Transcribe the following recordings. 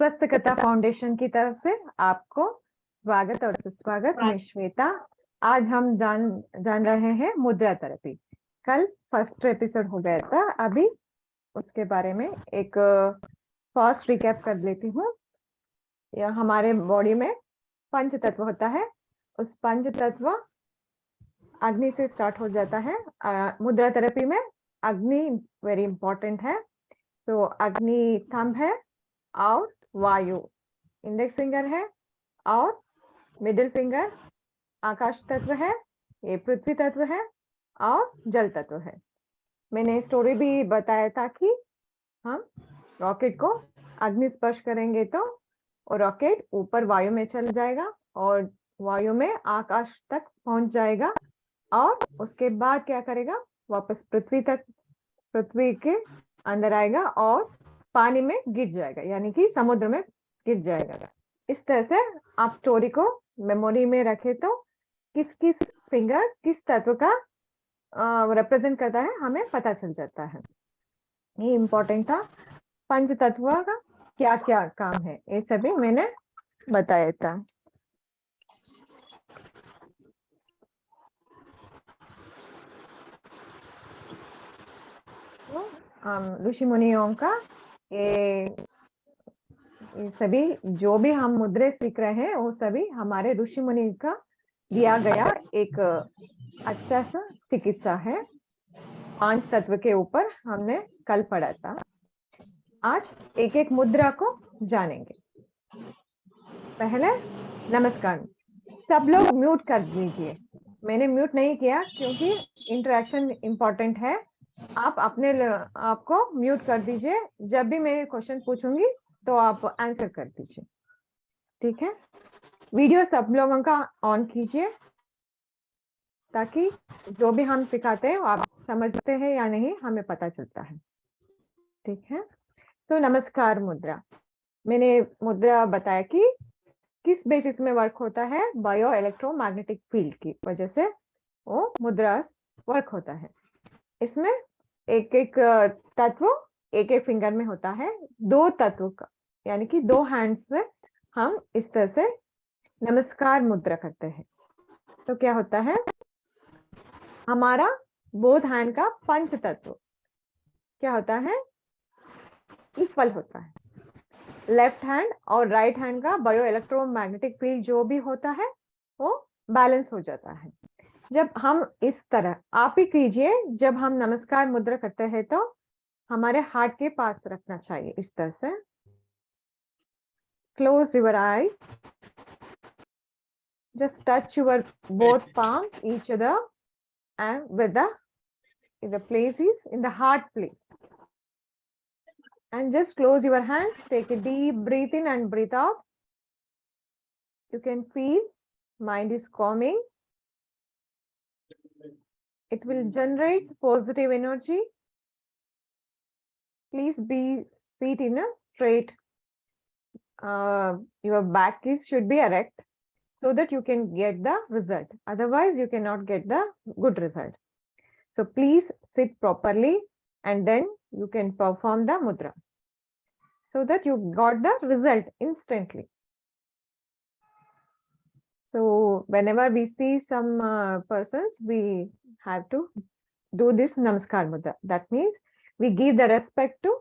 स्वस्थकता foundation की तरफ से आपको स्वागत और सुस्वागत। मैं श्वेता। आज हम जान रहे हैं मुद्रा थेरेपी। कल फर्स्ट एपिसोड हो गया था, अभी उसके बारे में एक फास्ट रिकैप कर लेती हूँ। यह हमारे बॉडी में पंच तत्व होता है। उस पंच तत्व अग्नि से स्टार्ट हो जाता है। मुद्रा थेरेपी में अग्नि वेरी इंपॉर्टेंट है। तो अग्नि स्तंभ है और वायु इंडेक्स फिंगर है और मिडिल फिंगर आकाश तत्व है, ये पृथ्वी तत्व है और जल तत्व है। मैंने स्टोरी भी बताया था कि हम रॉकेट को अग्नि स्पर्श करेंगे तो वो रॉकेट ऊपर वायु में चल जाएगा और वायु में आकाश तक पहुंच जाएगा और उसके बाद क्या करेगा, वापस पृथ्वी तक, पृथ्वी के अंदर आएगा और पानी में गिर जाएगा, यानी कि समुद्र में गिर जाएगा। इस तरह से आप स्टोरी को मेमोरी में रखे तो किस किस फिंगर किस तत्व का रिप्रेजेंट करता है हमें पता चल जाता है। ये इम्पोर्टेंट था। पंच तत्व का क्या क्या काम है ये सभी मैंने बताया था। ऋषि मुनियों का ये सभी जो भी हम मुद्रे सीख रहे हैं वो सभी हमारे ऋषि मुनि का दिया गया एक अच्छा सा चिकित्सा है। 5 तत्व के ऊपर हमने कल पढ़ा था। आज एक एक मुद्रा को जानेंगे। पहले नमस्कार। सब लोग म्यूट कर दीजिए। मैंने म्यूट नहीं किया क्योंकि इंटरेक्शन इंपॉर्टेंट है। आप अपने आपको म्यूट कर दीजिए। जब भी मैं क्वेश्चन पूछूंगी तो आप आंसर कर दीजिए, ठीक है। वीडियो सब लोगों का ऑन कीजिए ताकि जो भी हम सिखाते हैं आप समझते हैं या नहीं हमें पता चलता है, ठीक है। तो नमस्कार मुद्रा, मैंने मुद्रा बताया कि किस बेसिस में वर्क होता है, बायो इलेक्ट्रोमैग्नेटिक फील्ड की वजह से वो मुद्रा वर्क होता है। इसमें एक एक तत्व एक एक फिंगर में होता है। 2 तत्व का यानी कि 2 हैंड्स में हम इस तरह से नमस्कार मुद्रा करते हैं तो क्या होता है, हमारा बोथ हैंड का पंच तत्व क्या होता है, इक्वल होता है। लेफ्ट हैंड और राइट हैंड का बायो इलेक्ट्रोमैग्नेटिक फील्ड जो भी होता है वो बैलेंस हो जाता है। जब हम इस तरह, आप ही कीजिए, जब हम नमस्कार मुद्रा करते हैं तो हमारे हार्ट के पास रखना चाहिए इस तरह से। Close your eyes, just touch your both palms each other and with the place is in the heart place, and just close your hands. Take a deep breath in and breathe out. You can feel mind is calming. It will generate positive energy. Please be seated in a straight. Your back should be erect so that you can get the result. Otherwise, you cannot get the good result. So please sit properly and then you can perform the mudra so that you got the result instantly. So whenever we see some persons, we have to do this namaskar mudra. That means we give the respect to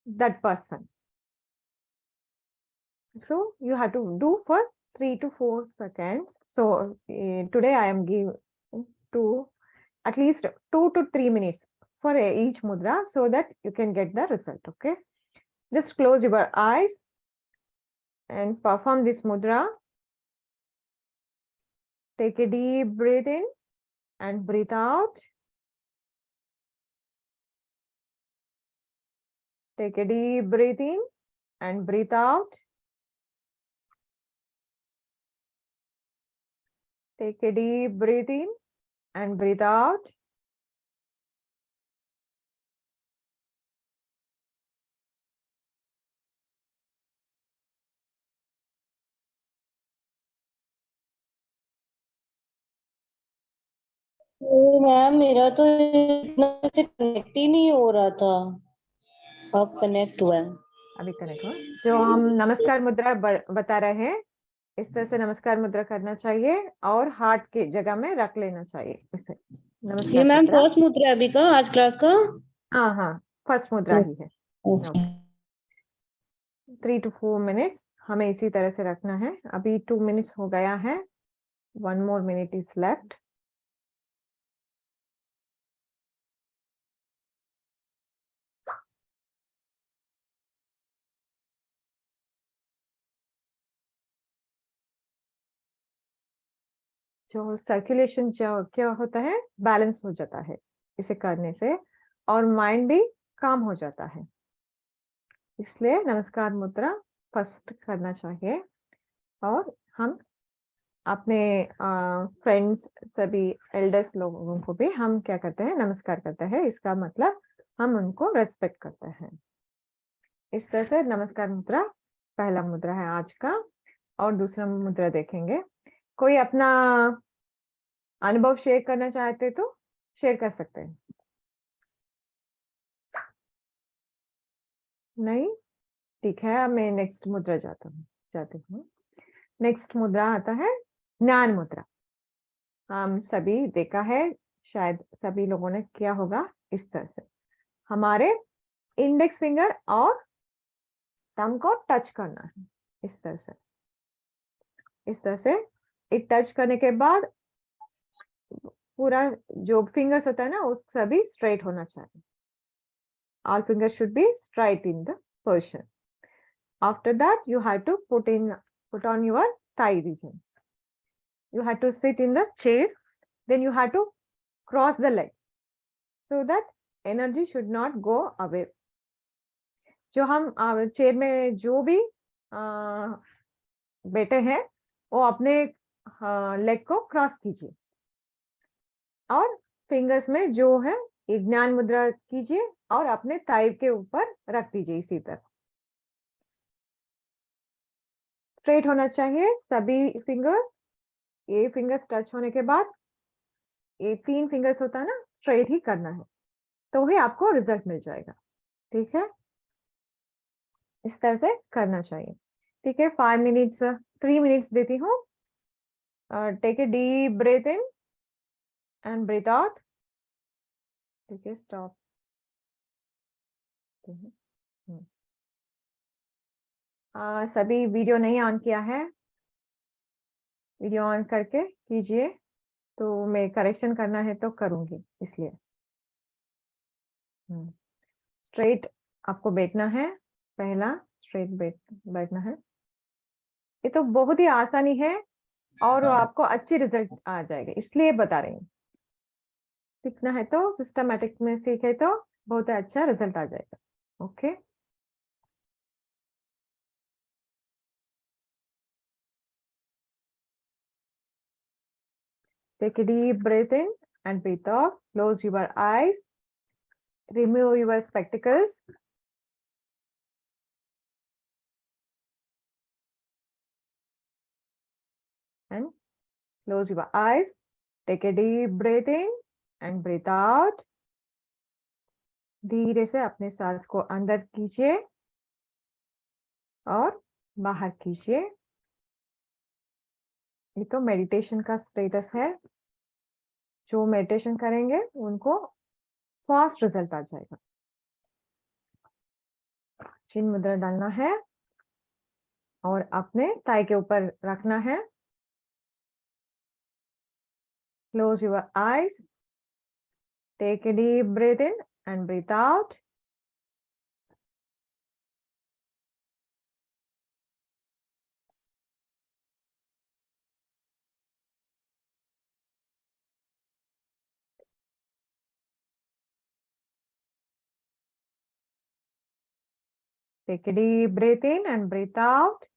that person. So you have to do for 3 to 4 seconds. So today I am giving to at least 2 to 3 minutes for each mudra so that you can get the result. Okay, just close your eyes and perform this mudra. Take a deep breath in and breathe out. Take a deep breath in and breathe out. Take a deep breath in and breathe out. Ma'am मेरा तो इतना से connect ही नहीं हो रहा था। अब connect हुआ है। अभी कनेक्ट हो। जो हम नमस्कार मुद्रा बता रहे हैं, इस तरह से नमस्कार मुद्रा करना चाहिए और हार्ट की जगह में रख लेना चाहिए इसे। ये नमस्कार मैम मुद्रा। फर्स्ट मुद्रा अभी का आज क्लास का। हाँ हाँ, फर्स्ट मुद्रा ही है। ओके। 3 to 4 मिनट हमें इसी तरह से रखना है। अभी 2 मिनट्स हो गया है। 1 more minute is left. जो सर्कुलेशन क्या होता है, बैलेंस हो जाता है इसे करने से, और माइंड भी काम हो जाता है। इसलिए नमस्कार मुद्रा फर्स्ट करना चाहिए। और हम अपने फ्रेंड्स, सभी एल्डर्स लोगों को भी हम क्या करते हैं, नमस्कार करते हैं। इसका मतलब हम उनको रेस्पेक्ट करते हैं। इस तरह से नमस्कार मुद्रा पहला मुद्रा है आज का। और दूसरा मुद्रा देखेंगे। कोई अपना अनुभव शेयर करना चाहते तो शेयर कर सकते हैं। नहीं, ठीक है, अब मैं नेक्स्ट मुद्रा जाती हूँ। नेक्स्ट मुद्रा आता है ज्ञान मुद्रा। हम सभी देखा है, शायद सभी लोगों ने किया होगा। इस तरह से हमारे इंडेक्स फिंगर और थंब को टच करना है। इस तरह से एक टच करने के बाद पूरा जो फिंगर्स होता है ना, वो सभी स्ट्रेट होना चाहिए। All fingers should be straight in the position. After that, you have to put on your thigh region. You have to sit in the chair. Then you have to cross the legs so that energy should not go away. जो हम chair में जो भी बैठे हैं, वो अपने leg को क्रॉस कीजिए और फिंगर्स में जो है एक ज्ञान मुद्रा कीजिए और अपने थाई के ऊपर रख दीजिए। इसी तरह स्ट्रेट होना चाहिए सभी फिंगर्स। ये फिंगर्स टच होने के बाद ये 3 फिंगर्स होता है ना, स्ट्रेट ही करना है, तो ही आपको रिजल्ट मिल जाएगा। ठीक है, इस तरह से करना चाहिए। ठीक है, 5 मिनट्स 3 मिनट्स देती हूँ। Take a deep breath in and breathe out. ठीक है, स्टॉप। सभी वीडियो नहीं ऑन किया है, वीडियो ऑन करके कीजिए, तो मैं करेक्शन करना है तो करूंगी, इसलिए स्ट्रेट आपको बैठना है। पहला स्ट्रेट बैठना है। ये तो बहुत ही आसानी है और आपको अच्छी रिजल्ट आ जाएगा, इसलिए बता रही हूँ। सीखना है तो सिस्टमैटिक में सीखे तो बहुत अच्छा रिजल्ट आ जाएगा। Okay, take a deep breath in and breathe out. Close your eyes. Remove your spectacles. And close your eyes. Take a deep breath in and breathe out. धीरे से अपने सांस को अंदर कीजिए और बाहर कीजिए। ये तो मेडिटेशन का स्टेटस है। जो मेडिटेशन करेंगे उनको फास्ट रिजल्ट आ जाएगा। चिन्ह मुद्रा डालना है और अपने थाई के ऊपर रखना है। Close your eyes. Take a deep breath in and breathe out. Take a deep breath in and breathe out.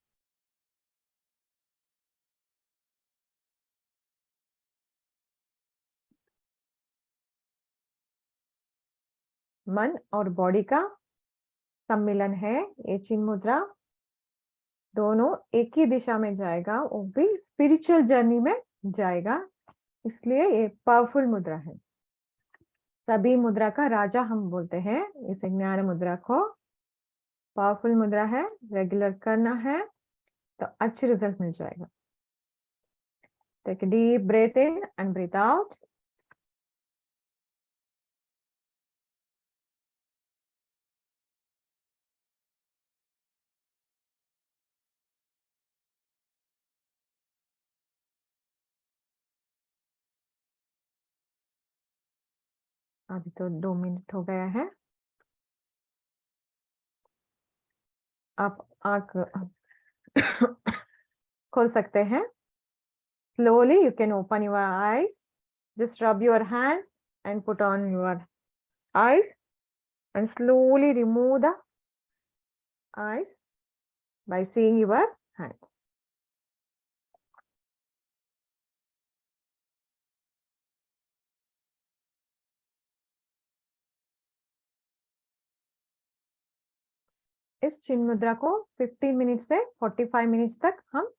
मन और बॉडी का सम्मिलन है ये चिन्ह मुद्रा। दोनों एक ही दिशा में जाएगा, वो भी स्पिरिचुअल जर्नी में जाएगा, इसलिए ये पावरफुल मुद्रा है। सभी मुद्रा का राजा हम बोलते हैं इस ज्ञान मुद्रा को। पावरफुल मुद्रा है, रेगुलर करना है तो अच्छी रिजल्ट मिल जाएगा। Take deep breath in and breathe out. अभी तो 2 मिनट हो गया है। आप आंख खोल सकते हैं। Slowly you can open your eyes. Just rub your hands and put on your eyes and slowly remove the eyes by seeing your hands. इस चिन्ह मुद्रा को 15 मिनट से 45 मिनट तक हम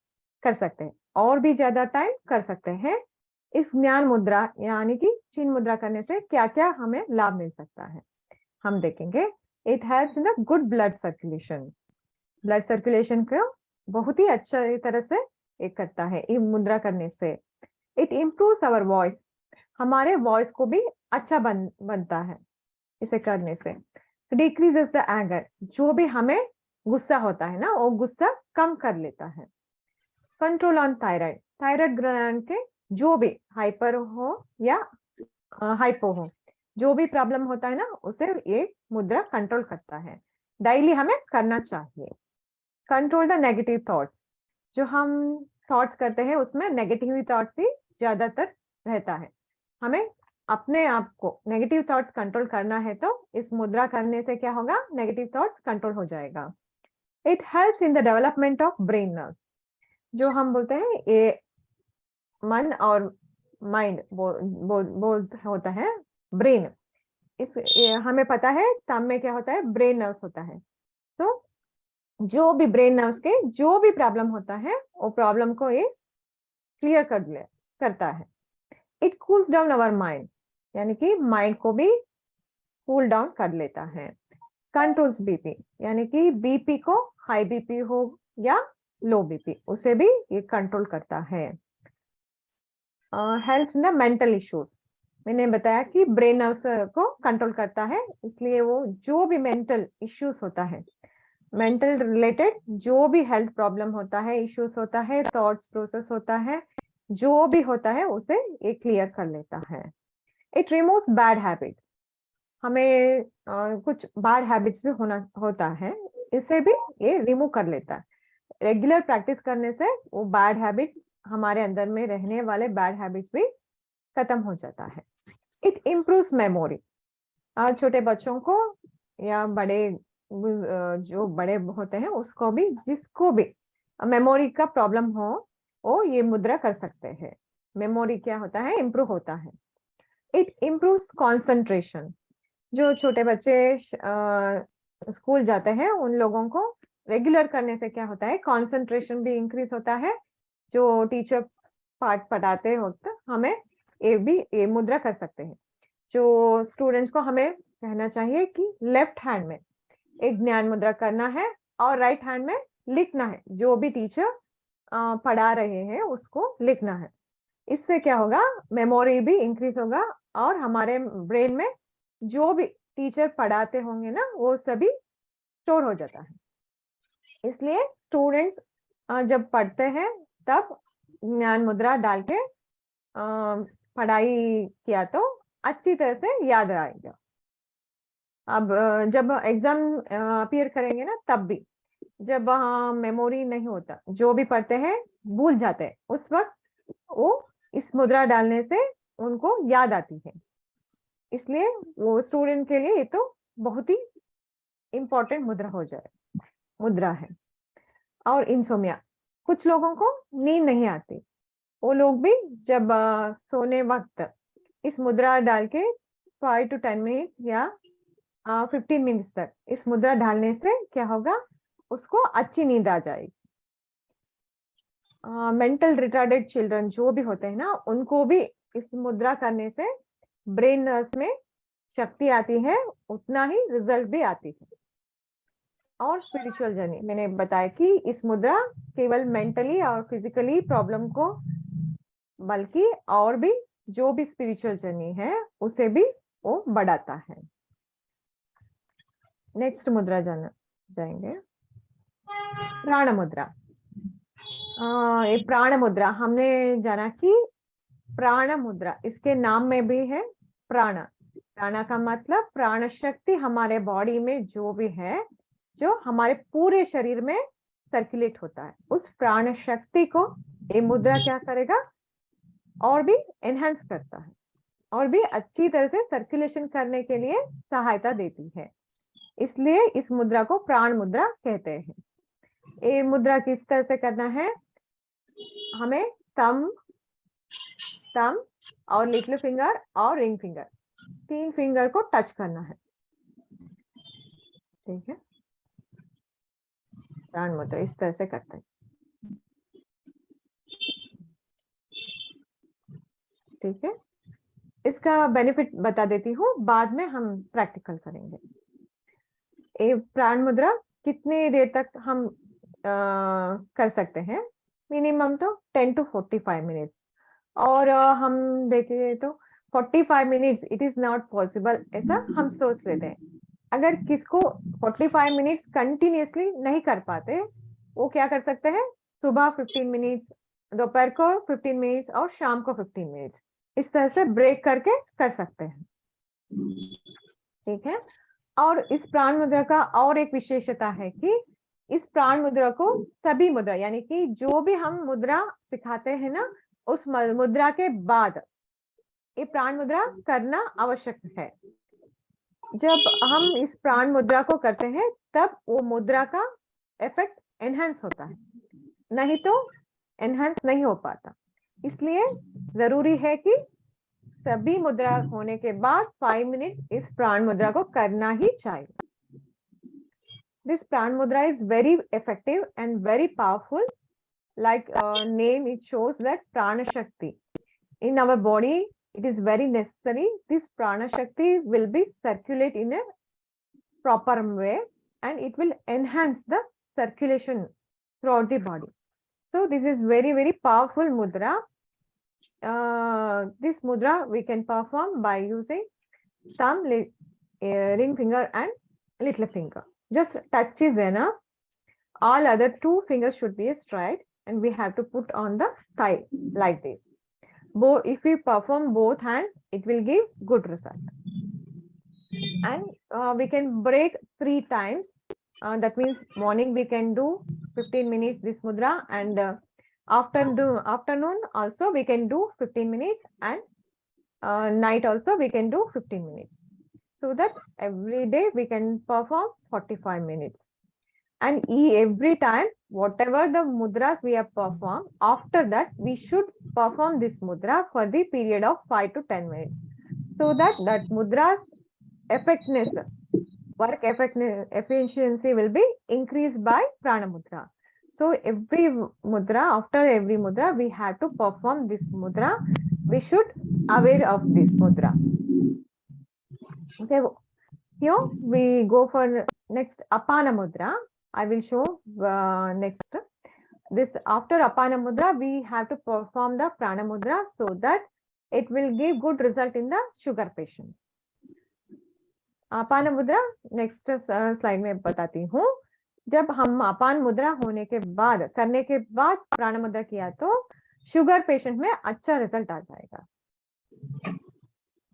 कर सकते हैं, और भी ज्यादा टाइम कर सकते हैं। इस ज्ञान मुद्रा यानी कि चिन्ह मुद्रा करने से क्या क्या हमें लाभ मिल सकता है हम देखेंगे। It helps in the good blood circulation. Blood circulation को बहुत ही अच्छा तरह से एक करता है ये मुद्रा करने से। It improves our voice. हमारे वॉइस को भी अच्छा बनता है इसे करने से। Decreases the anger. जो भी हमें गुस्सा होता है ना, वो गुस्सा कम कर लेता है। Control on thyroid. Thyroid gland के जो भी हाइपर हो या हाइपो हो, जो भी प्रॉब्लम होता है ना, उसे ये मुद्रा कंट्रोल करता है। डेली हमें करना चाहिए। Control the negative thoughts. जो हम थॉट्स करते हैं उसमें नेगेटिव थॉट्स ही ज्यादातर रहता है। हमें अपने आप को नेगेटिव थॉट्स कंट्रोल करना है तो इस मुद्रा करने से क्या होगा, नेगेटिव थॉट्स कंट्रोल हो जाएगा। It helps in the development of brain nerves. जो हम बोलते हैं ये मन और माइंड बोल होता है ब्रेन। हमें पता है तब में क्या होता है, ब्रेन नर्व्स होता है। तो जो भी ब्रेन नर्व्स के जो भी प्रॉब्लम होता है वो प्रॉब्लम को ये क्लियर करता है। It cools down our mind, यानी कि माइंड को भी कूल डाउन कर लेता है। कंट्रोल्स बीपी, यानी कि बीपी को हाई बीपी हो या लो बीपी उसे भी ये कंट्रोल करता है। Helps in the mental issues. मैंने बताया कि ब्रेन नर्व्स को कंट्रोल करता है, इसलिए वो जो भी मेंटल इश्यूज होता है, मेंटल रिलेटेड जो भी हेल्थ प्रॉब्लम होता है, इश्यूज होता है, थॉट्स प्रोसेस होता है, जो भी होता है उसे ये क्लियर कर लेता है। It removes bad habit. हमें कुछ बैड हैबिट्स भी होता है, इसे भी ये रिमूव कर लेता है। रेगुलर प्रैक्टिस करने से वो बैड हैबिट, हमारे अंदर में रहने वाले बैड हैबिट्स भी खत्म हो जाता है। It improves memory. छोटे बच्चों को या बड़े जो बड़े होते हैं उसको भी, जिसको भी मेमोरी का प्रॉब्लम हो वो ये मुद्रा कर सकते हैं। मेमोरी क्या होता है, इम्प्रूव होता है। It improves concentration. जो छोटे बच्चे स्कूल जाते हैं उन लोगों को रेगुलर करने से क्या होता है, कॉन्सेंट्रेशन भी इंक्रीज होता है। जो टीचर पाठ पढ़ाते वक्त हमें ये मुद्रा कर सकते हैं। जो स्टूडेंट्स को हमें कहना चाहिए कि लेफ्ट हैंड में एक ज्ञान मुद्रा करना है और राइट हैंड में लिखना है। जो भी टीचर पढ़ा रहे हैं उसको लिखना है। इससे क्या होगा, मेमोरी भी इंक्रीज होगा और हमारे ब्रेन में जो भी टीचर पढ़ाते होंगे ना वो सभी स्टोर हो जाता है। इसलिए स्टूडेंट्स जब पढ़ते हैं तब ज्ञान मुद्रा डाल के पढ़ाई किया तो अच्छी तरह से याद आएगा। अब जब एग्जाम अपीयर करेंगे ना तब भी, जब मेमोरी नहीं होता, जो भी पढ़ते हैं भूल जाते हैं, उस वक्त वो इस मुद्रा डालने से उनको याद आती है। इसलिए वो स्टूडेंट के लिए ये तो बहुत ही इम्पोर्टेंट मुद्रा है। और इंसोमिया, कुछ लोगों को नींद नहीं आती, वो लोग भी जब सोने वक्त इस मुद्रा डाल के 5 to 10 मिनट या 15 मिनट तक इस मुद्रा डालने से क्या होगा, उसको अच्छी नींद आ जाएगी। मेंटल रिटार्डेड चिल्ड्रन जो भी होते हैं ना, उनको भी इस मुद्रा करने से ब्रेन नर्व्स में शक्ति आती है, उतना ही रिजल्ट भी आती है। और स्पिरिचुअल जर्नी। मैंने बताया कि इस मुद्रा केवल मेंटली और फिजिकली प्रॉब्लम को, बल्कि और भी जो भी स्पिरिचुअल जर्नी है उसे भी वो बढ़ाता है। नेक्स्ट मुद्रा जाएंगे, प्राण मुद्रा। ये प्राण मुद्रा हमने जाना कि प्राण मुद्रा, इसके नाम में भी है प्राण। प्राण का मतलब प्राण शक्ति हमारे बॉडी में जो भी है, जो हमारे पूरे शरीर में सर्कुलेट होता है, उस प्राण शक्ति को ये मुद्रा क्या करेगा, और भी एनहांस करता है, और भी अच्छी तरह से सर्कुलेशन करने के लिए सहायता देती है। इसलिए इस मुद्रा को प्राण मुद्रा कहते हैं। ये मुद्रा किस तरह से करना है, हमें थंब और लिटिल फिंगर और रिंग फिंगर, 3 फिंगर को टच करना है। ठीक है, प्राण मुद्रा इस तरह से करते हैं। ठीक है, इसका बेनिफिट बता देती हूँ, बाद में हम प्रैक्टिकल करेंगे। ये प्राण मुद्रा कितनी देर तक हम कर सकते हैं, मिनिमम तो 10 to 45 मिनट्स, और हम देखें तो 45 minutes it is not possible, ऐसा हम सोच लेते हैं। अगर किसको 45 मिनट्स कंटिन्यूसली नहीं कर पाते, वो क्या कर सकते हैं, सुबह 15 मिनट्स, दोपहर को 15 मिनट्स और शाम को 15 मिनट्स, इस तरह से ब्रेक करके कर सकते हैं। ठीक है, और इस प्राण मुद्रा का और एक विशेषता है कि इस प्राण मुद्रा को सभी मुद्रा, यानी कि जो भी हम मुद्रा सिखाते हैं ना, उस मुद्रा के बाद ये प्राण मुद्रा करना आवश्यक है। जब हम इस प्राण मुद्रा को करते हैं तब वो मुद्रा का इफेक्ट एनहांस होता है, नहीं तो एनहांस नहीं हो पाता। इसलिए जरूरी है कि सभी मुद्रा होने के बाद 5 मिनट इस प्राण मुद्रा को करना ही चाहिए। दिस प्राण मुद्रा is very effective and very powerful, like name it shows that prana shakti in our body, it is very necessary. This prana shakti will be circulate in a proper way and it will enhance the circulation throughout the body. So this is very powerful mudra. This mudra we can perform by using thumb, ring finger and little finger. Just touch is enough. All other 2 fingers should be straight, and we have to put on the thigh like this. If we perform both hands, it will give good result. And we can break 3 times. That means morning we can do 15 minutes this mudra, and afternoon also we can do 15 minutes, and night also we can do 15 minutes. So that every day we can perform 45 minutes. And every time, whatever the mudras we have performed, after that we should perform this mudra for the period of 5 to 10 minutes, so that mudra's effectiveness, work effectiveness, efficiency will be increased by prana mudra. So every mudra, after every mudra, we have to perform this mudra. We should aware of this mudra. Okay, here we go for next apana mudra. I will show next. This after apana mudra, we have to perform the prana mudra so that it will give good result in the sugar patient. अपान मुद्रा next slide में बताती हूँ। जब हम अपान मुद्रा होने के बाद, करने के बाद प्राण मुद्रा किया तो शुगर पेशेंट में अच्छा रिजल्ट आ जाएगा।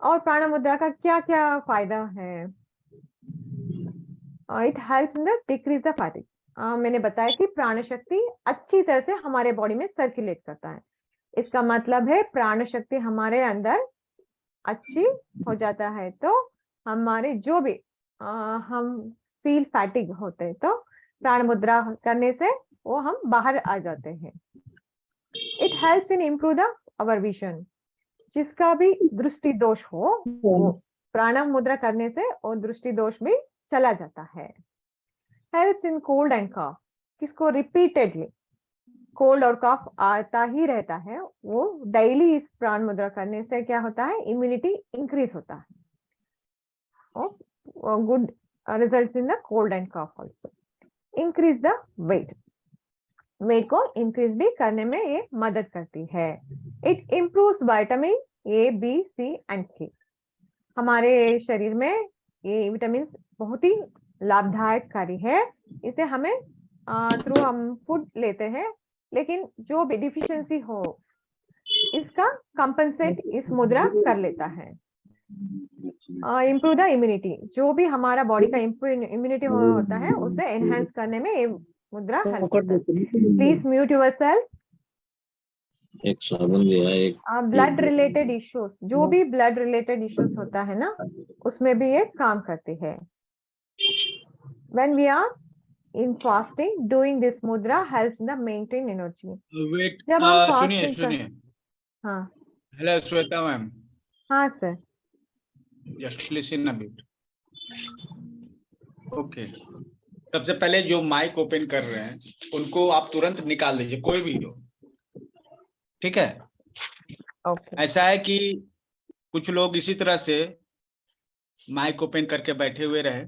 और प्राण मुद्रा का क्या क्या फायदा है? It helps in the decrease the fatigue. मैंने बताया कि प्राण शक्ति अच्छी तरह से हमारे बॉडी में सर्कुलेट करता है। इसका मतलब है प्राण शक्ति हमारे अंदर अच्छी हो जाता है तो हमारे जो भी हम फील फैटिग होते हैं तो प्राण मुद्रा करने से वो हम बाहर आ जाते हैं। It helps in improve the our vision. जिसका भी दृष्टि दोष हो वो प्राण मुद्रा करने से वो दृष्टि दोष भी चला जाता है। हेल्प्स इन कोल्ड एंड कफ। किसको रिपीटेडली कोल्ड और कफ आता ही रहता है, वो डेली इस प्राण मुद्रा करने से क्या होता है, इम्यूनिटी इंक्रीज होता है। Good results in the cold and cough also. Increase the weight, weight को इंक्रीज भी करने में ये मदद करती है। It improves vitamin A, B, C and K. हमारे शरीर में ये विटामिन बहुत ही लाभदायक कार्य है। इसे हमें थ्रू हम फूड लेते हैं, लेकिन जो भी डिफिशियंसी हो इसका कंपनसेट इस मुद्रा कर लेता है। इम्प्रूव द इम्यूनिटी, जो भी हमारा बॉडी का इम्यूनिटी होता है उसे एनहांस करने में ये मुद्रा हेल्प करता है। Please mute yourself. एक साबुन भी है, एक ब्लड रिलेटेड इश्यूज, जो भी ब्लड रिलेटेड इश्यूज होता है ना, उसमें भी ये काम करती है। When we are in fasting, doing this mudra helps the maintain energy. Wait, जब हम सुनिए fasting सुनिए। हाँ हेलो श्वेता मैम, हाँ sir. Just listen a bit. Okay, सबसे पहले जो माइक ओपन कर रहे हैं उनको आप तुरंत निकाल दीजिए, कोई भी हो, ठीक है। ओके ऐसा है कि कुछ लोग इसी तरह से माइक ओपन करके बैठे हुए रहे,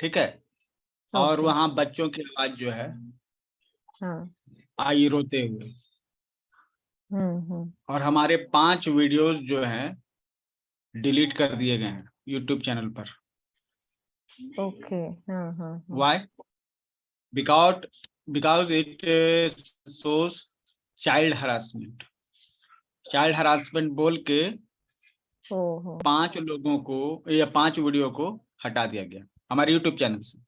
ठीक है, और ओके वहां बच्चों की आवाज जो है हाँ आई रोते हुए, और हमारे 5 वीडियोस जो हैं डिलीट कर दिए गए हैं यूट्यूब चैनल पर। ओके हाँ why? Because it shows child harassment. Child harassment बोल के हो 5 लोगों को या 5 वीडियो को हटा दिया गया हमारे यूट्यूब चैनल से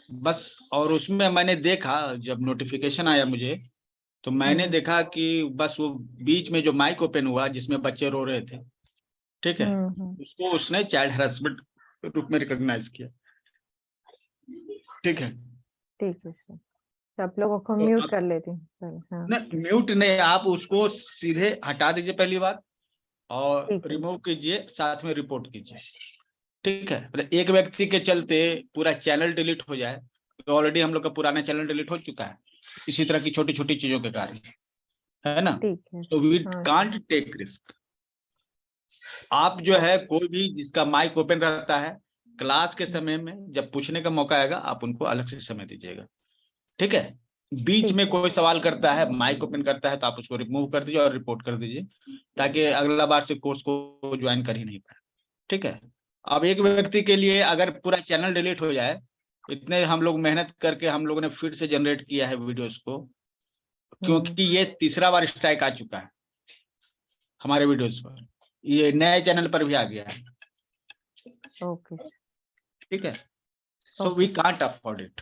बस। और उसमें मैंने देखा, जब नोटिफिकेशन आया मुझे, तो मैंने देखा कि बस वो बीच में जो माइक ओपन हुआ जिसमें बच्चे रो रहे थे, ठीक है, उसको उसने चाइल्ड हरासमेंट रूप में रिकॉग्नाइज किया, ठीक है। ठीक है सर, सब लोगों को तो म्यूट कर लेती हूँ सर। हाँ म्यूट नहीं, आप उसको सीधे हटा दीजिए पहली बात, और ठीक है रिमूव कीजिए, साथ में रिपोर्ट कीजिए, ठीक है। मतलब एक व्यक्ति के चलते पूरा चैनल डिलीट हो जाए, तो ऑलरेडी हम लोग का पुराना चैनल डिलीट हो चुका है इसी तरह की छोटी छोटी चीजों के कारण, है ना। ठीक है तो वी हाँ कांट टेक रिस्क। आप जो है कोई भी जिसका माइक ओपन रहता है, क्लास के समय में जब पूछने का मौका आएगा आप उनको अलग से समय दीजिएगा, ठीक है। बीच ठीक में है कोई सवाल करता है, माइक ओपन करता है, तो आप उसको रिमूव कर दीजिए और रिपोर्ट कर दीजिए, ताकि अगला बार से कोर्स को ज्वाइन कर ही नहीं पाए, ठीक है। अब एक व्यक्ति के लिए अगर पूरा चैनल डिलीट हो जाए, इतने हम लोग मेहनत करके हम लोगों ने फिर से जनरेट किया है वीडियोस को, क्योंकि ये तीसरा बार स्ट्राइक आ चुका है हमारे वीडियोस पर, ये नए चैनल पर भी आ गया है, ओके ठीक है। So we can't afford it,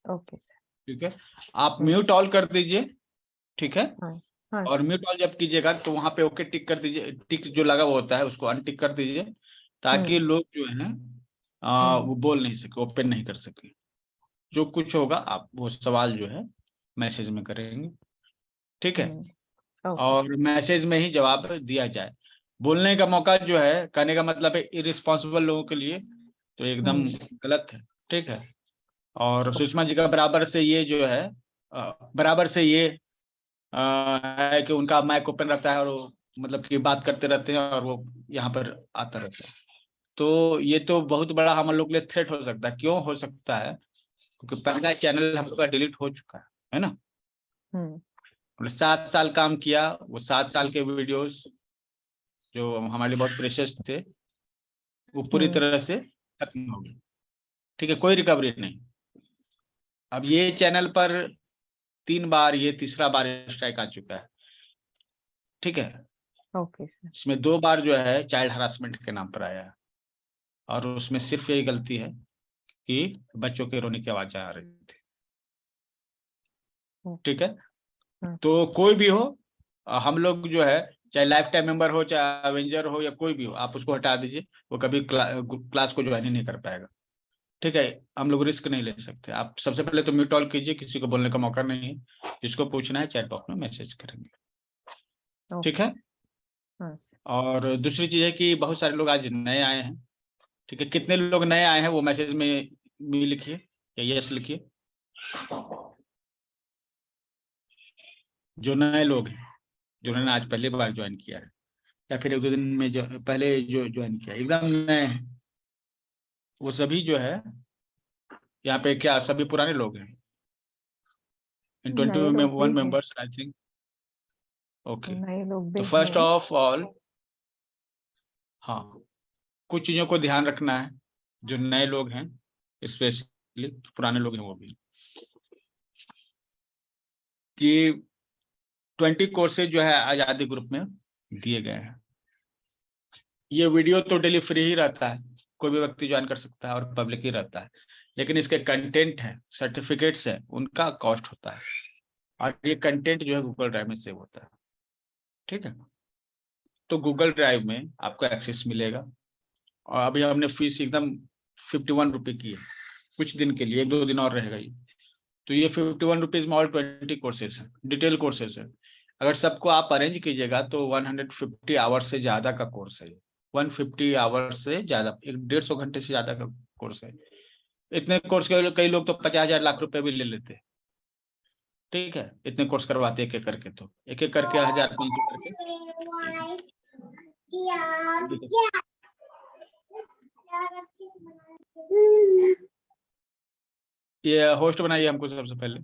okay ठीक है। आप म्यूट ऑल कर दीजिए, ठीक है। हाँ और म्यूट ऑल जब कीजिएगा तो वहां पे ओके टिक कर दीजिए, टिक जो लगा हुआ होता है उसको अनटिक कर दीजिए, ताकि लोग जो है वो बोल नहीं सके, ओपन नहीं कर सके। जो कुछ होगा आप वो सवाल जो है मैसेज में करेंगे, ठीक है। और मैसेज में ही जवाब दिया जाए। बोलने का मौका जो है, कहने का मतलब है इरिस्पॉन्सिबल लोगों के लिए तो एकदम गलत है, ठीक है। और सुषमा जी का बराबर से ये जो है बराबर से ये है कि उनका माइक ओपन रहता है और वो मतलब कि बात करते रहते हैं और वो यहाँ पर आता रहता है। तो ये तो बहुत बड़ा हम लोग के लिए थ्रेट हो सकता है। क्यों हो सकता है? क्योंकि पहला चैनल हम लोग का डिलीट हो चुका है ना। 7 साल काम किया, वो 7 साल के वीडियोस जो हमारे लिए बहुत प्रेशियस थे वो पूरी तरह से खत्म हो गए, ठीक है, कोई रिकवरी नहीं। अब ये चैनल पर 3 बार, ये तीसरा बार स्ट्राइक आ चुका है, ठीक है। Okay sir. इसमें 2 बार जो है चाइल्ड हरासमेंट के नाम पर आया है, और उसमें सिर्फ यही गलती है कि बच्चों के रोने की आवाज आ रही थी, ठीक है। तो कोई भी हो, हम लोग जो है चाहे लाइफ टाइम मेंबर हो, चाहे अवेंजर हो, या कोई भी हो, आप उसको हटा दीजिए, वो कभी क्लास को ज्वाइन ही नहीं कर पाएगा, ठीक है। हम लोग रिस्क नहीं ले सकते। आप सबसे पहले तो म्यूट ऑल कीजिए, किसी को बोलने का मौका नहीं है, जिसको पूछना है चैट बॉक्स में मैसेज करेंगे, ठीक है। और दूसरी चीज है कि बहुत सारे लोग आज नए आए हैं, ठीक है। कितने लोग नए आए हैं वो मैसेज में मी लिखिए या यस लिखिए, जो नए लोग हैं, जिन्होंने आज पहली बार ज्वाइन किया है, या फिर 1-2 दिन में जो पहले जो ज्वाइन किया एकदम नए हैं, वो सभी जो है यहाँ पे क्या सभी पुराने लोग हैं? इन नए 21 लोग भी हैं, मेंबर्स आई थिंक। ओके, नए लोग भी तो फर्स्ट हैं। ऑफ ऑल, हाँ, कुछ चीजों को ध्यान रखना है। जो नए लोग हैं, स्पेशली पुराने लोग हैं वो भी, कि 20 कोर्सेज जो है आजादी ग्रुप में दिए गए हैं। ये वीडियो तो डेली फ्री ही रहता है, कोई भी व्यक्ति ज्वाइन कर सकता है और पब्लिक ही रहता है, लेकिन इसके कंटेंट है, सर्टिफिकेट्स है, उनका कॉस्ट होता है, और ये कंटेंट जो है गूगल ड्राइव में सेव होता है। ठीक है, तो गूगल ड्राइव में आपको एक्सेस मिलेगा, और अभी हमने फीस एकदम 51 रुपये की है, कुछ दिन के लिए, 1-2 दिन और रहेगा ये। तो ये 51 रुपीज में ऑल 20 कोर्सेज है, डिटेल कोर्सेज है। अगर सबको आप अरेंज कीजिएगा तो 150 आवर्स से ज्यादा का कोर्स है। 150 आवर्स से ज्यादा, 150 घंटे से ज्यादा का कोर्स है। इतने कोर्स के कई लोग तो 50,000 लाख रुपए भी ले लेते हैं। ठीक है, इतने कोर्स करवाते एक एक करके, तो एक एक करके 1,500 करके। ये होस्ट बनाइए हमको सबसे पहले।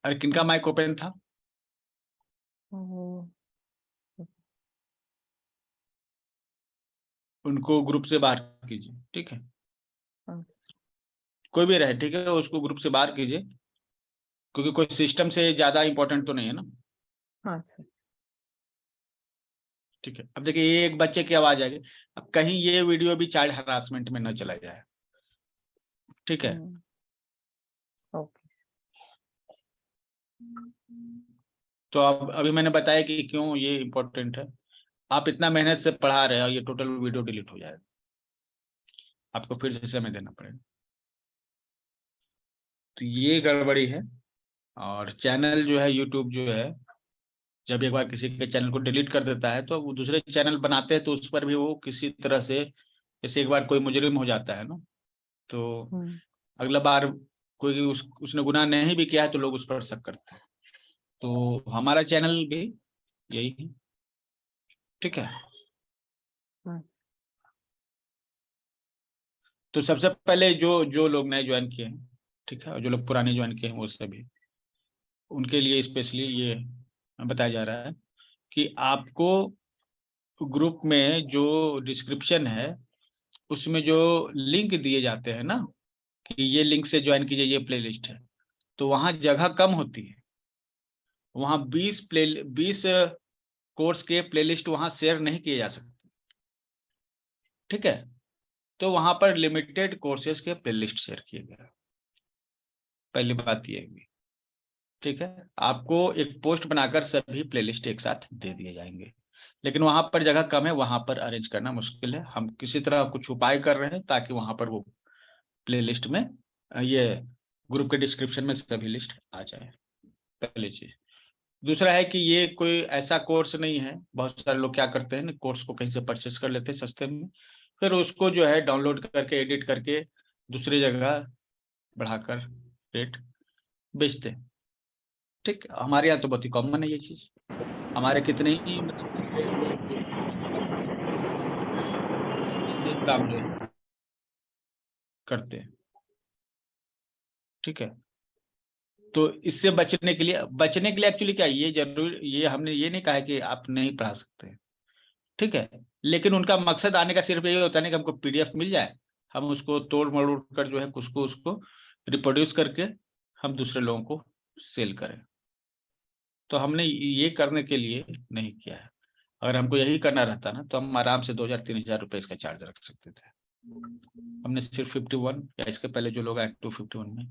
अरे किनका माइक ओपन था? उनको ग्रुप से बाहर कीजिए। ठीक है, कोई भी रहे, ठीक है, उसको ग्रुप से बाहर कीजिए, क्योंकि कोई सिस्टम से ज्यादा इंपॉर्टेंट तो नहीं है ना। हाँ सर। ठीक है, अब देखिए ये एक बच्चे की आवाज आएगी। अब कहीं ये वीडियो भी चाइल्ड हरासमेंट में न चला जाए। ठीक है, ओके। तो अब अभी मैंने बताया कि क्यों ये इम्पोर्टेंट है। आप इतना मेहनत से पढ़ा रहे हो, ये टोटल वीडियो डिलीट हो जाएगा, आपको फिर से समय देना पड़ेगा। तो ये गड़बड़ी है। और चैनल जो है, यूट्यूब जो है, जब एक बार किसी के चैनल को डिलीट कर देता है तो वो दूसरे चैनल बनाते हैं, तो उस पर भी वो किसी तरह से, जैसे एक बार कोई मुजरिम हो जाता है ना, तो अगला बार कोई उसने गुनाह नहीं भी किया है तो लोग उस पर शक करते हैं। तो हमारा चैनल भी यही है। ठीक है, तो सबसे पहले जो जो लोग नए ज्वाइन किए हैं, ठीक है, और जो लोग पुराने ज्वाइन किए हैं वो सभी, उनके लिए स्पेशली ये बताया जा रहा है कि आपको ग्रुप में जो डिस्क्रिप्शन है उसमें जो लिंक दिए जाते हैं ना, कि ये लिंक से ज्वाइन कीजिए, ये प्लेलिस्ट है, तो वहाँ जगह कम होती है। वहाँ 20 कोर्स के प्लेलिस्ट वहाँ शेयर नहीं किए जा सकते। ठीक है, तो वहाँ पर लिमिटेड कोर्सेज के प्लेलिस्ट शेयर किए गए। पहली बात ये है। ठीक है, आपको एक पोस्ट बनाकर सभी प्लेलिस्ट एक साथ दे दिए जाएंगे, लेकिन वहां पर जगह कम है, वहां पर अरेंज करना मुश्किल है। हम किसी तरह कुछ उपाय कर रहे हैं ताकि वहां पर वो प्लेलिस्ट में ये ग्रुप के डिस्क्रिप्शन में सभी लिस्ट आ जाए। पहली चीज। दूसरा है कि ये कोई ऐसा कोर्स नहीं है। बहुत सारे लोग क्या करते हैं ना, कोर्स को कहीं से परचेस कर लेते हैं सस्ते में, फिर उसको जो है डाउनलोड करके एडिट करके दूसरी जगह बढ़ाकर रेट बेचते हैं। ठीक, हमारे यहाँ तो बहुत ही कॉमन है ये चीज। हमारे कितने ही लोग इससे काम जो है करते हैं। ठीक है, तो इससे बचने के लिए एक्चुअली क्या है, ये जरूर, ये हमने ये नहीं कहा है कि आप नहीं पढ़ा सकते हैं। ठीक है, लेकिन उनका मकसद आने का सिर्फ ये होता है कि हमको पीडीएफ मिल जाए, हम उसको तोड़ मरोड़ कर जो है उसको रिप्रोड्यूस करके हम दूसरे लोगों को सेल करें। तो हमने ये करने के लिए नहीं किया है। अगर हमको यही करना रहता ना तो हम आराम से 2,000-3,000 रुपए इसका चार्ज रख सकते थे। हमने सिर्फ 51 या इसके पहले जो लोग आए 251 में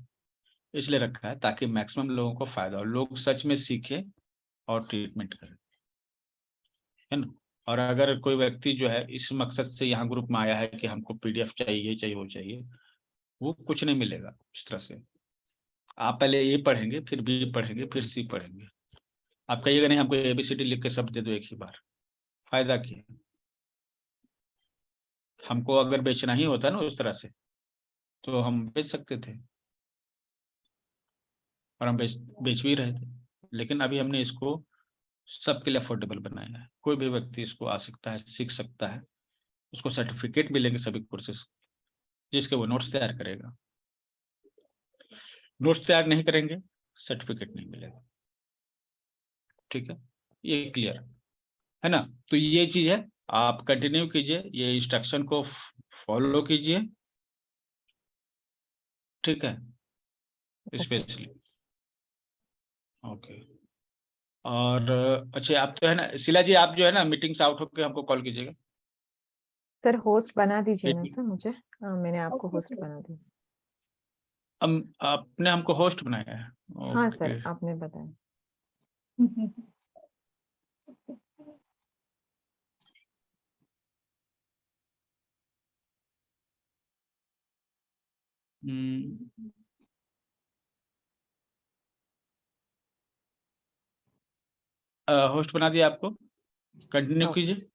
इसलिए रखा है ताकि मैक्सिमम लोगों को फायदा हो, लोग सच में सीखे और ट्रीटमेंट करें, है ना। और अगर कोई व्यक्ति जो है इस मकसद से यहाँ ग्रुप में आया है कि हमको पीडीएफ चाहिए चाहिए वो चाहिए, वो कुछ नहीं मिलेगा इस तरह से। आप पहले ए पढ़ेंगे, फिर बी पढ़ेंगे, फिर सी पढ़ेंगे। आप कहिएगा नहीं हमको ABCD लिख के सब दे दो एक ही बार, फायदा क्या। हमको अगर बेचना ही होता ना उस तरह से तो हम बेच सकते थे, और हम बेच भी रहे थे। लेकिन अभी हमने इसको सबके लिए अफोर्डेबल बनाया है। कोई भी व्यक्ति इसको आ सकता है, सीख सकता है। उसको सर्टिफिकेट मिलेंगे सभी कोर्सेज जिसके वो नोट्स तैयार करेगा। नोट्स तैयार नहीं करेंगे सर्टिफिकेट नहीं मिलेगा। ठीक है, ये क्लियर है ना? तो ये चीज है, आप कंटिन्यू कीजिए, ये इंस्ट्रक्शन को फॉलो कीजिए। ठीक है, स्पेशली ओके। और अच्छा, आप तो है ना शिला जी, आप जो है ना मीटिंग से आउट होकर हमको कॉल कीजिएगा। सर होस्ट बना दीजिए ना ठीक। सर मुझे। मैंने आपको होस्ट बना दिया। आपने हमको होस्ट बनाया है? हाँ ओके। सर, आपने बताया। होस्ट बना दिया आपको, कंटिन्यू ओके। कीजिए।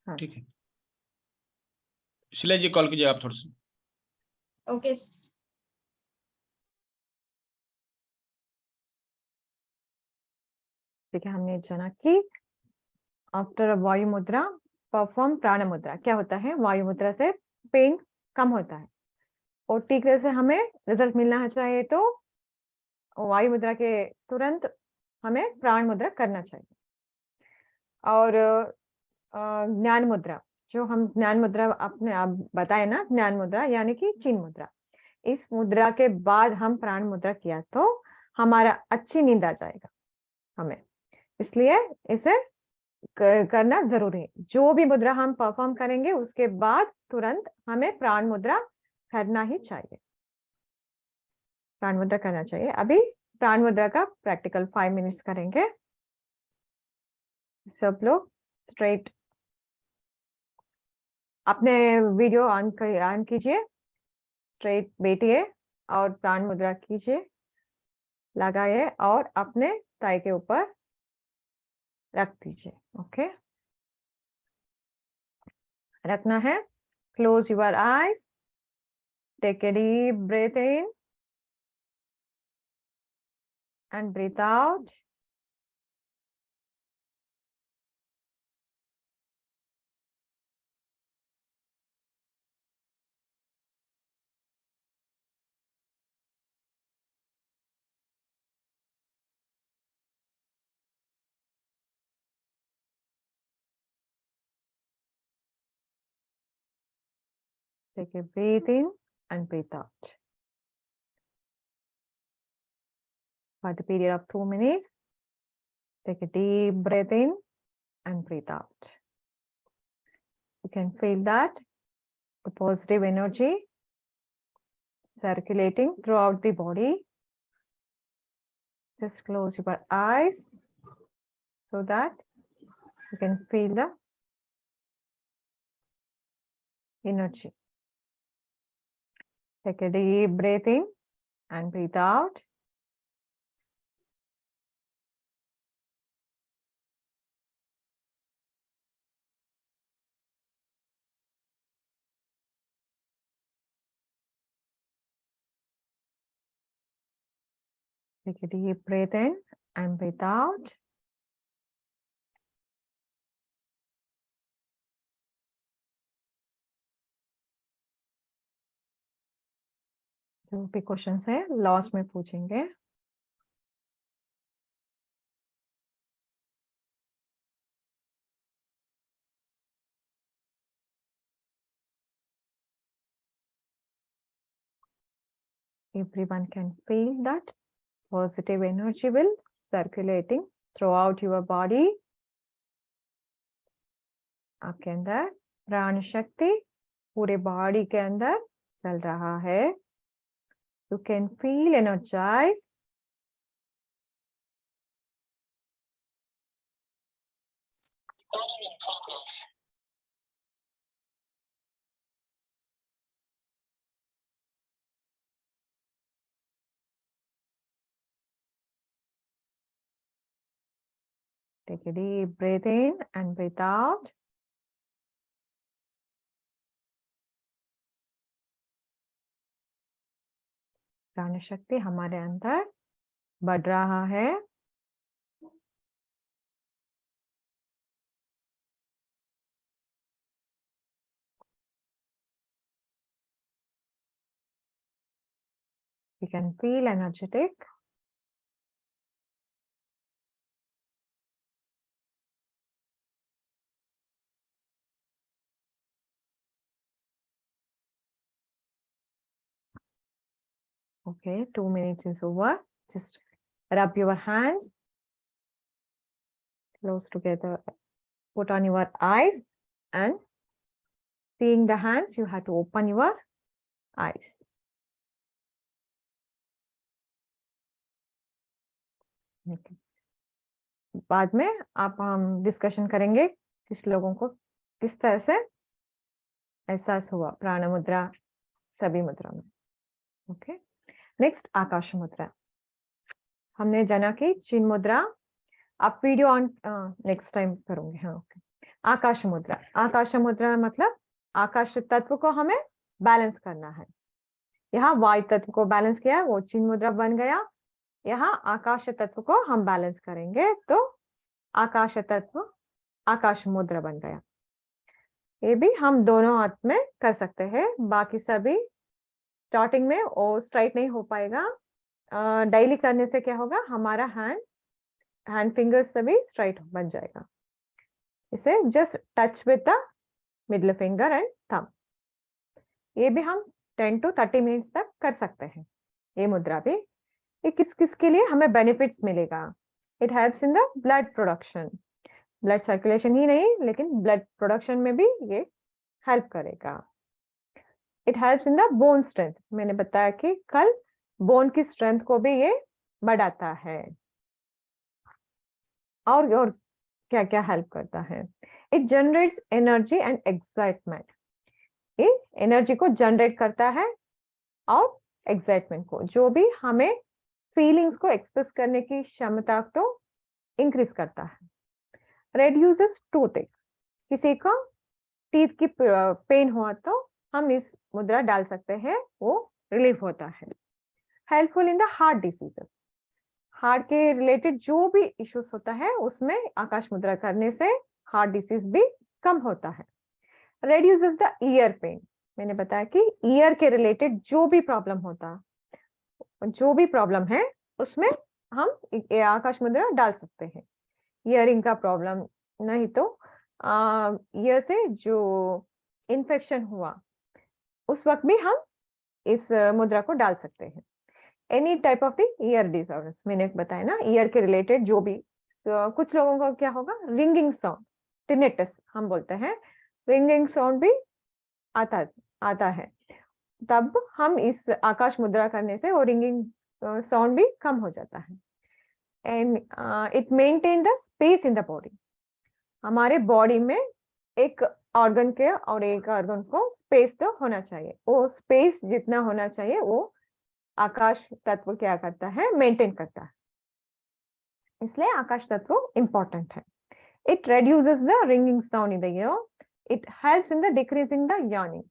हाँ ठीक है, शिला जी कॉल कीजिए आप थोड़ा सा। ओके। ठीक है, हमने जाना कि आफ्टर वायु मुद्रा परफॉर्म प्राण मुद्रा। क्या होता है, वायु मुद्रा से पेन कम होता है और ठीक तरह से हमें रिजल्ट मिलना चाहिए तो वायु मुद्रा के तुरंत हमें प्राण मुद्रा करना चाहिए। और ज्ञान मुद्रा, जो हम ज्ञान मुद्रा अपने आप बताए ना, ज्ञान मुद्रा यानी कि चिन्ह मुद्रा, इस मुद्रा के बाद हम प्राण मुद्रा किया तो हमारा अच्छी नींद आ जाएगा हमें, इसलिए इसे करना जरूरी है। जो भी मुद्रा हम परफॉर्म करेंगे उसके बाद तुरंत हमें प्राण मुद्रा करना ही चाहिए, प्राण मुद्रा करना चाहिए। अभी प्राण मुद्रा का प्रैक्टिकल 5 मिनट्स करेंगे। सब लोग स्ट्रेट अपने वीडियो ऑन कीजिए, स्ट्रेट बैठिए और प्राण मुद्रा कीजिए, लगाइए और अपने ताई के ऊपर रख दीजिए। ओके, रखना है। Close your eyes, take a deep breath in and breathe out. Take a breath in and breathe out. For the period of 2 minutes, take a deep breath in and breathe out. You can feel that the positive energy circulating throughout the body. Just close your eyes so that you can feel the energy. Take a deep breath in and breathe out. Take a deep breath in and breathe out. जो भी question है last में पूछेंगे। Everyone can feel that positive energy will circulating throughout your body. आपके अंदर प्राण शक्ति पूरे बॉडी के अंदर चल रहा है। You can feel energized. Take a deep breath in and breathe out. प्राण शक्ति हमारे अंदर बढ़ रहा है। You can feel energetic. Okay, 2 minutes is over. Just rub your hands close together. Put on your eyes, and seeing the hands, you have to open your eyes. Okay. बाद में हम डिस्कशन करेंगे किस लोगों को किस तरह से एहसास हुआ प्राण मुद्रा सभी मुद्रा में. ओके, नेक्स्ट आकाश मुद्रा. हमने जाना कि चिन्ह मुद्रा आप वीडियो ऑन नेक्स्ट टाइम करूंगे. हाँ, ओके. आकाश मुद्रा. आकाश मुद्रा मतलब आकाश तत्व को हमें बैलेंस करना है. यहाँ वायु तत्व को बैलेंस किया, वो चिन्ह मुद्रा बन गया. यहाँ आकाश तत्व को हम बैलेंस करेंगे तो आकाश तत्व आकाश मुद्रा बन गया. ये भी हम दोनों हाथ में कर सकते हैं. बाकी सभी स्टार्टिंग में वो स्ट्राइट नहीं हो पाएगा. डेली करने से क्या होगा, हमारा हैंड फिंगर्स सभी स्ट्राइट बन जाएगा. इसे just touch with the middle finger and thumb. ये भी हम 10 to 30 मिनट्स तक कर सकते हैं. ये मुद्रा भी ये किस किस के लिए हमें बेनिफिट्स मिलेगा. It helps in the blood production. Blood circulation ही नहीं लेकिन ब्लड प्रोडक्शन में भी ये हेल्प करेगा. It helps in the bone strength. मैंने बताया कि कल बोन की स्ट्रेंथ को भी ये बढ़ाता है. और क्या क्या हेल्प करता है. It generates energy and excitement. ये एनर्जी को जनरेट करता है और एक्साइटमेंट को, जो भी हमें फीलिंग्स को एक्सप्रेस करने की क्षमता तो इंक्रीज करता है. Reduces toothache. किसी को टीथ की पेन हुआ तो हम इस मुद्रा डाल सकते हैं, वो रिलीफ होता है. Helpful in the heart diseases. Heart के रिलेटेड जो भी इश्यूज होता है उसमें आकाश मुद्रा करने से हार्ट डिसीज भी कम होता है. Reduces the year pen. मैंने बताया कि ईयर के रिलेटेड जो भी प्रॉब्लम है उसमें हम आकाश मुद्रा डाल सकते हैं. ईयरिंग का प्रॉब्लम नहीं तो ईयर से जो इन्फेक्शन हुआ उस वक्त भी हम इस मुद्रा को डाल सकते हैं. Any type of the year disorders मैंने बताया ना, ईयर के रिलेटेड जो भी. तो कुछ लोगों का क्या होगा, रिंगिंग साउंड, टिनेटस हम बोलते हैं. रिंगिंग साउंड भी आता है. तब हम इस आकाश मुद्रा करने से वो रिंगिंग साउंड भी कम हो जाता है. And it maintain the space in the body. हमारे बॉडी में एक ऑर्गन के और एक ऑर्गन को स्पेस तो होना चाहिए. वो स्पेस जितना होना चाहिए वो आकाश तत्व क्या करता है, मेंटेन करता है. इसलिए आकाश तत्व इंपॉर्टेंट है. It reduces the ringing sound in the ear. It helps in the decreasing the yawning.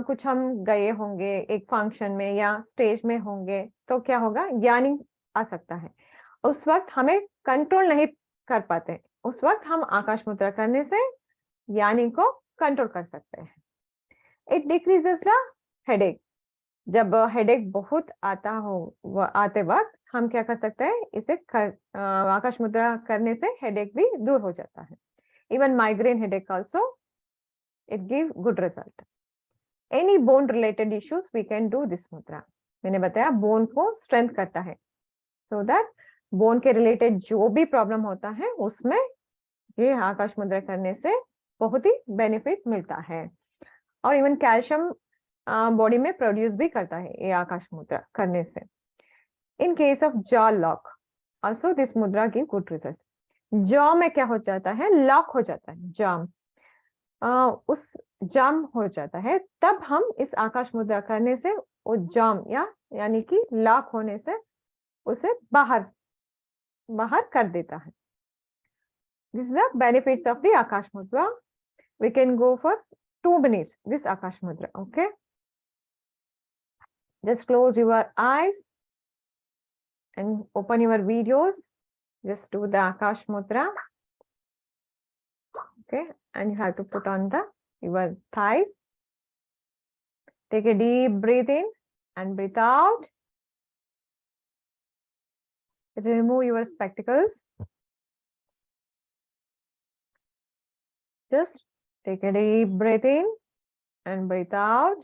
कुछ हम गए होंगे एक फंक्शन में या स्टेज में होंगे तो क्या होगा, यार्निंग आ सकता है. उस वक्त हमें कंट्रोल नहीं कर पाते. उस वक्त हम आकाश मुद्रा करने से यार्निंग को कंट्रोल कर सकते हैं. It decreases the headache. जब हेडेक बहुत आते वक्त हम क्या कर सकते हैं, इसे आकाश मुद्रा करने से हेडेक भी दूर हो जाता है. Even migraine headache also it give good result. Any bone related issues we can do this मुद्रा. मैंने बताया बोन को स्ट्रेंथ करता है, सो दैट बोन के रिलेटेड जो भी प्रॉब्लम होता है उसमें ये आकाश मुद्रा करने से बहुत ही बेनिफिट मिलता है. और इवन कैल्शियम बॉडी में प्रोड्यूस भी करता है ये आकाश मुद्रा करने से. In case of jaw lock also this मुद्रा गिव गुड रिजल्ट. जॉ में क्या हो जाता है, लॉक हो जाता है, जाम हो जाता है. तब हम इस आकाश मुद्रा करने से वो जाम यानी कि लॉक होने से उसे बाहर कर देता है. This is the benefits of the Akash mudra. We can go for 2 minutes this Akash Mudra. Okay, just close your eyes and open your videos. Just do the Akash Mudra. Okay, and you have to put on your thighs. Take a deep breath in and breathe out. remove your spectacles. Just take a deep breath in and breathe out.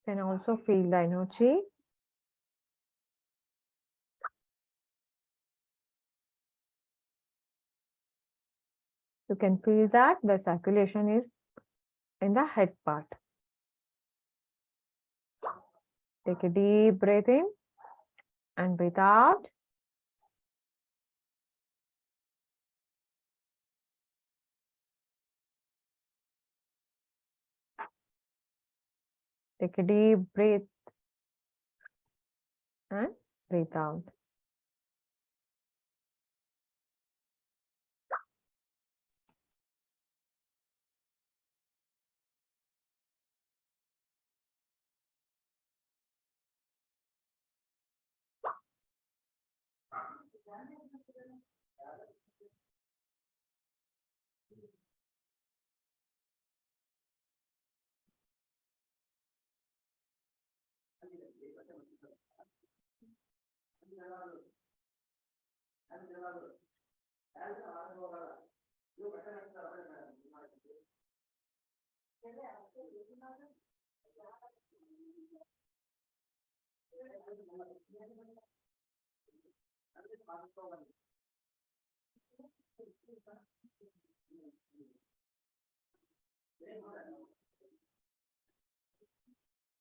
Can also feel the energy. You can feel that the circulation is in the head part. Take a deep breath in and breathe out. Take a deep breath and breathe out.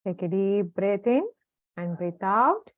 Take a deep breath in and breathe out.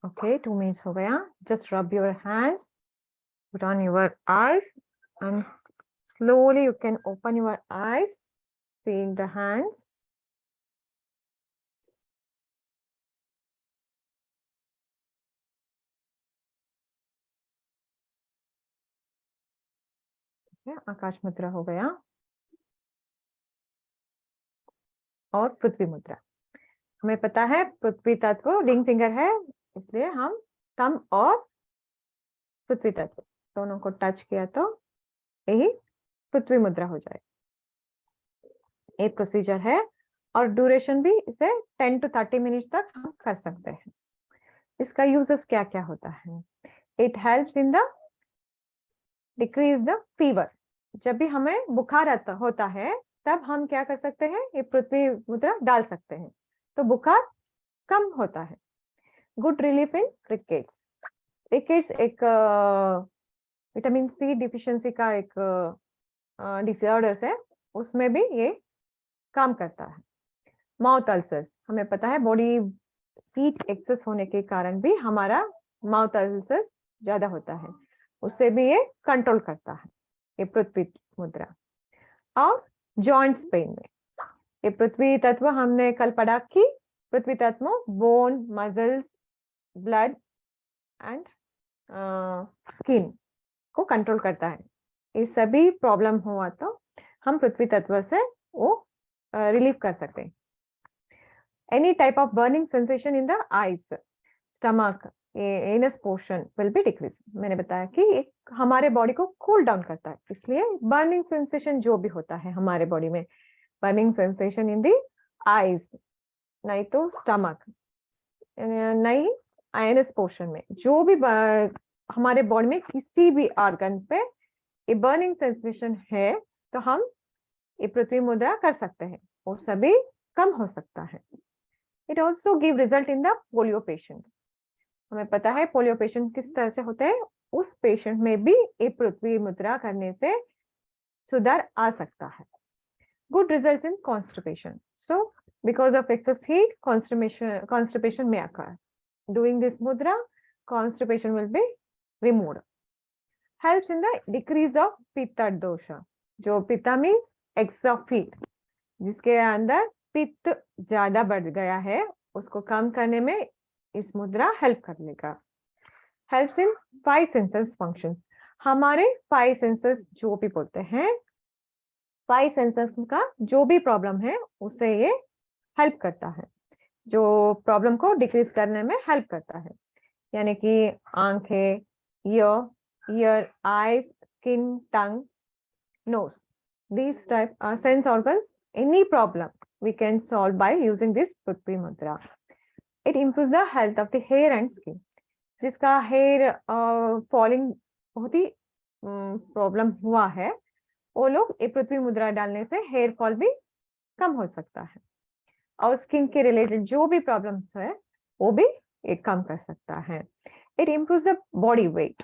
Okay, 2 minutes हो गया. Just rub your hands, put on your eyes, and slowly you can open your eyes, seeing the hands. आकाश मुद्रा हो गया. और पृथ्वी मुद्रा. हमें पता है पृथ्वी तत्व रिंग फिंगर है, इसलिए हम थंब और पृथ्वी तत्व दोनों को टच किया तो यही पृथ्वी मुद्रा हो जाए. एक प्रोसीजर है और ड्यूरेशन भी इसे 10 to 30 मिनट तक हम कर सकते हैं. इसका यूजेस क्या क्या होता है? It helps in the decrease the fever. जब भी हमें बुखार होता है तब हम क्या कर सकते हैं? ये पृथ्वी मुद्रा डाल सकते हैं तो बुखार कम होता है. Good relief in rickets. Rickets एक विटामिन सी डिफिशियंसी का एक डिसऑर्डर्स है, उसमें भी ये काम करता है. माउथ अल्सर्स, हमें पता है बॉडी हीट एक्सेस होने के कारण भी हमारा माउथ अल्सर्स ज्यादा होता है, उससे भी ये कंट्रोल करता है ये पृथ्वी मुद्रा. और जॉइंट्स पेन में ये पृथ्वी तत्व हमने कल पढ़ा कि पृथ्वी तत्व bone, muscles, blood and skin को कंट्रोल करता है. ये सभी प्रॉब्लम हुआ तो हम पृथ्वी तत्व से वो रिलीफ कर सकते हैं. Any type of burning sensation in the eyes, stomach, anus portion will be decrease. मैंने बताया कि एक हमारे बॉडी को कूल डाउन करता है, इसलिए बर्निंग सेंसेशन जो भी होता है हमारे बॉडी में, burning sensation in the eyes, नहीं तो स्टमक, नहीं आयनस पोर्शन में, जो भी हमारे बॉडी में किसी भी ऑर्गन पे ये बर्निंग सेंसेशन है तो हम ये पृथ्वी मुद्रा कर सकते हैं, वो सभी कम हो सकता है. It also give result in the polio patient. हमें पता है पोलियो पेशेंट किस तरह से होते हैं. उस पेशेंट में भी ये पृथ्वी मुद्रा करने से सुधार आ सकता है. Good results in constipation. So, because of excess heat, constipation may occur. Doing this mudra, constipation will be removed. Helps in the decrease of pitta dosha. जो pitta means excess of heat, जिसके अंदर पित्त ज्यादा बढ़ गया है, उसको कम करने में इस मुद्रा हेल्प कर लेगा. Helps in 5 senses functions. हमारे 5 senses जो भी बोलते हैं, 5 सेंसर्स का जो भी प्रॉब्लम है उससे ये हेल्प करता है, जो प्रॉब्लम को डिक्रीज करने में हेल्प करता है. यानी कि आंखें, ear, eyes, skin, tongue, nose, these type sense organs, any problem we can solve by using this पृथ्वी मुद्रा. It improves the health of the hair and skin. जिसका हेयर फॉलिंग बहुत ही प्रॉब्लम हुआ है, वो लोग ये पृथ्वी मुद्रा डालने से हेयर फॉल भी कम हो सकता है. और स्किन के रिलेटेड जो भी प्रॉब्लम्स है वो भी ये कम कर सकता है. It improve the body weight.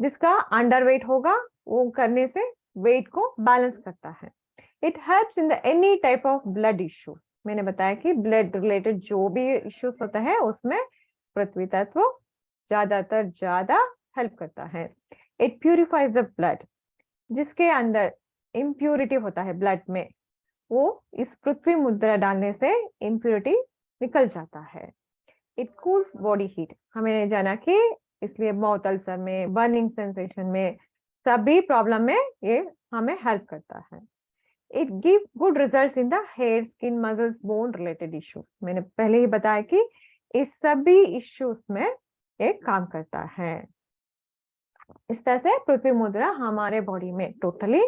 जिसका अंडर वेट होगा वो करने से वेट को बैलेंस करता है. It helps in the any type of blood issue. मैंने बताया कि ब्लड रिलेटेड जो भी इश्यूज होता है उसमें पृथ्वी तत्व ज्यादा हेल्प करता है. It purifies the blood. जिसके अंदर इम्प्यूरिटी होता है ब्लड में, वो इस पृथ्वी मुद्रा डालने से इम्प्यूरिटी निकल जाता है. It cools body heat. हमें जाना कि इसलिए माउथ अल्सर में, बर्निंग सेंसेशन में, सभी प्रॉब्लम में ये हमें हेल्प करता है. It give good results in the hair, skin, muscles, bone related issues. मैंने पहले ही बताया कि इस सभी इश्यूज में ये काम करता है. इस तरह से पृथ्वी मुद्रा हमारे बॉडी में टोटली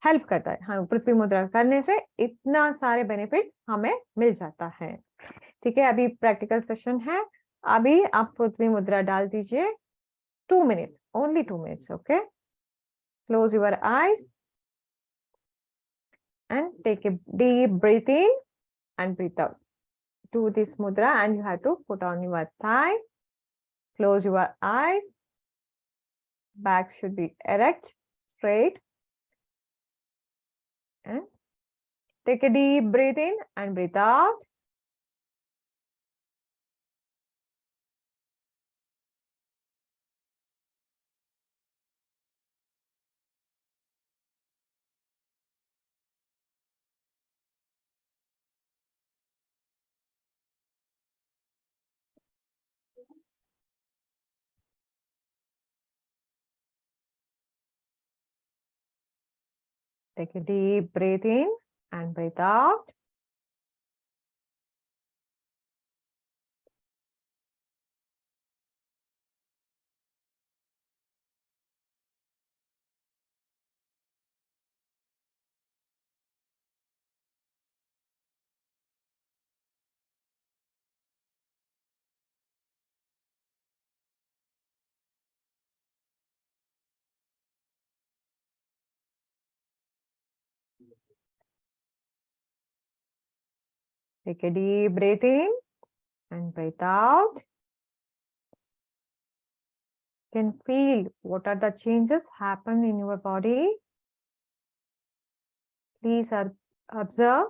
हेल्प करता है. हाँ, पृथ्वी मुद्रा करने से इतना सारे बेनिफिट हमें मिल जाता है. ठीक है, अभी प्रैक्टिकल सेशन है. अभी आप पृथ्वी मुद्रा डाल दीजिए. 2 minutes, only 2 minutes. Okay, close your eyes and take a deep breath in and breathe out. Do this mudra and you have to put on your thigh. Close your eyes. Back should be erect, straight. And take a deep breath in and breathe out. Take a deep breath in and breathe out. Take a deep breath in and breathe out. You can feel what are the changes happen in your body. Please observe.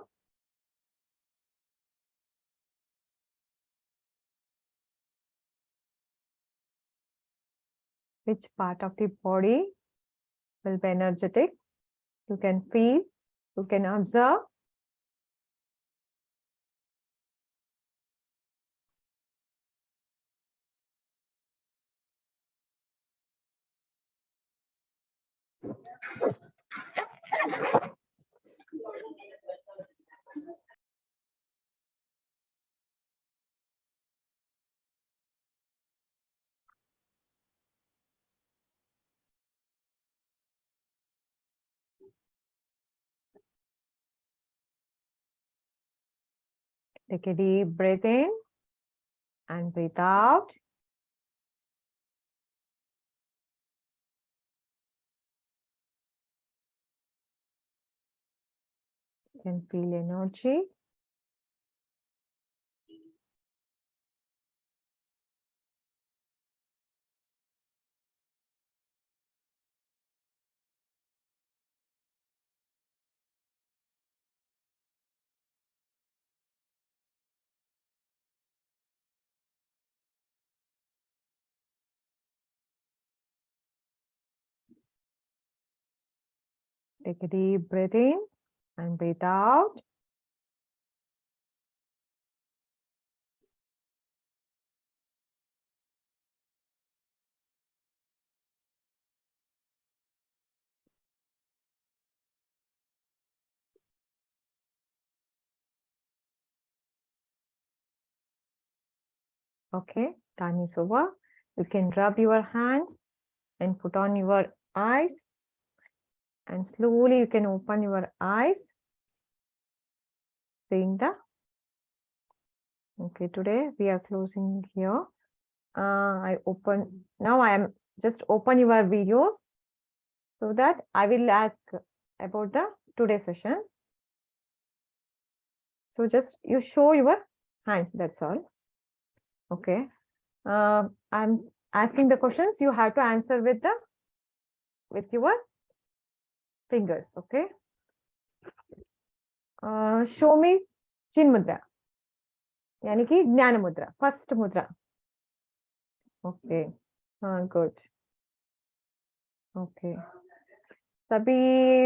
Which part of the body will be energetic. You can feel, you can observe. Take a deep breath in and breathe out. You can feel energy. Take a deep breath in and breathe out. Okay, time is over. You can rub your hands and put on your eyes, and slowly you can open your eyes. Seeing the, okay, today we are closing here. I am just open your videos so that I will ask about the today's session. So just you show your hands, that's all. Okay. I'm asking the questions, you have to answer with your fingers. Okay. Show me चिन्ह मुद्रा, यानी कि ज्ञान मुद्रा, first मुद्रा. Okay, हाँ, good. Okay, सभी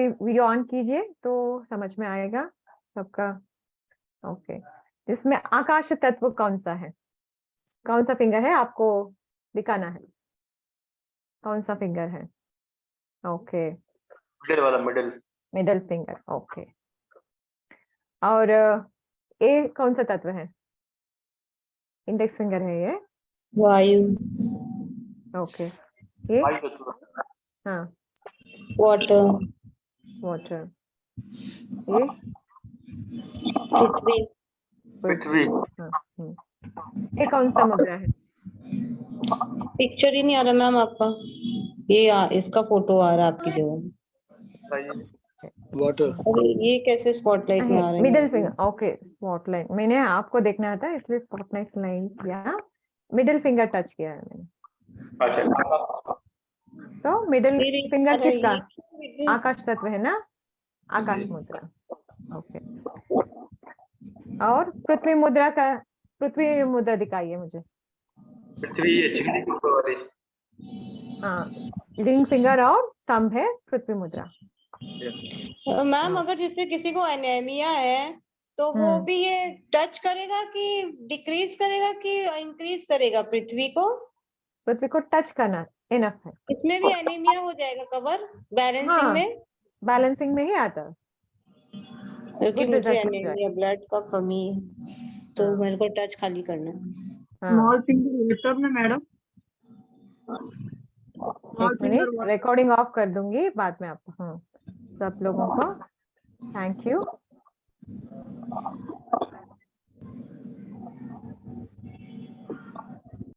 video on कीजिए तो समझ में आएगा सबका. ओके, इसमें आकाश तत्व कौन सा है, कौन सा फिंगर है आपको दिखाना है, कौन सा फिंगर है? ओके, मिडिल वाला, मिडिल फिंगर. ओके, और ए कौन सा तत्व है? इंडेक्स फिंगर है ये. वायु. ओके, ये हाँ, वाटर. वाटर. ये पृथ्वी. पृथ्वी. हाँ. ये कौन सा मुद्रा है? पिक्चर ही नहीं आ रहा मैम आपका. इसका फोटो आ रहा है आपकी जगह. वाटर. अरे ये कैसे स्पॉटलाइट में आ रहा है? Middle finger. ओके, स्पॉटलाइट मैंने आपको देखना था इसलिए स्पॉटलाइट लाइन किया. मिडिल फिंगर टच किया है मैंने. अच्छा, तो मिडिल फिंगर अरे किसका? ये- आकाश तत्व है ना, आकाश मुद्रा. ओके, और पृथ्वी मुद्रा दिखाइए मुझे. पृथ्वी ये चिकनी के ऊपर वाली. हाँ, रिंग फिंगर और थंब है पृथ्वी मुद्रा. मैम अगर जिसमें किसी को एनीमिया है तो वो भी ये टच करेगा कि डिक्रीज करेगा कि इंक्रीज करेगा पृथ्वी को? पृथ्वी को टच करना इनफ है. इसमें भी एनीमिया हो जाएगा कवर बैलेंसिंग हाँ, में? बैलेंसिंग में ही आता है. क्योंकि Good मुझे result हो जाए. एनीमिया ब्लड का कमी है तो हाँ. मेरे को टच खाली करना है. हाँ, स्मॉल फिंगर लैपटॉप में मैडम. एक मिनट रिकॉर्डिंग ऑफ कर दूंगी बाद में आपको. हाँ, सब लोगों को थैंक यू.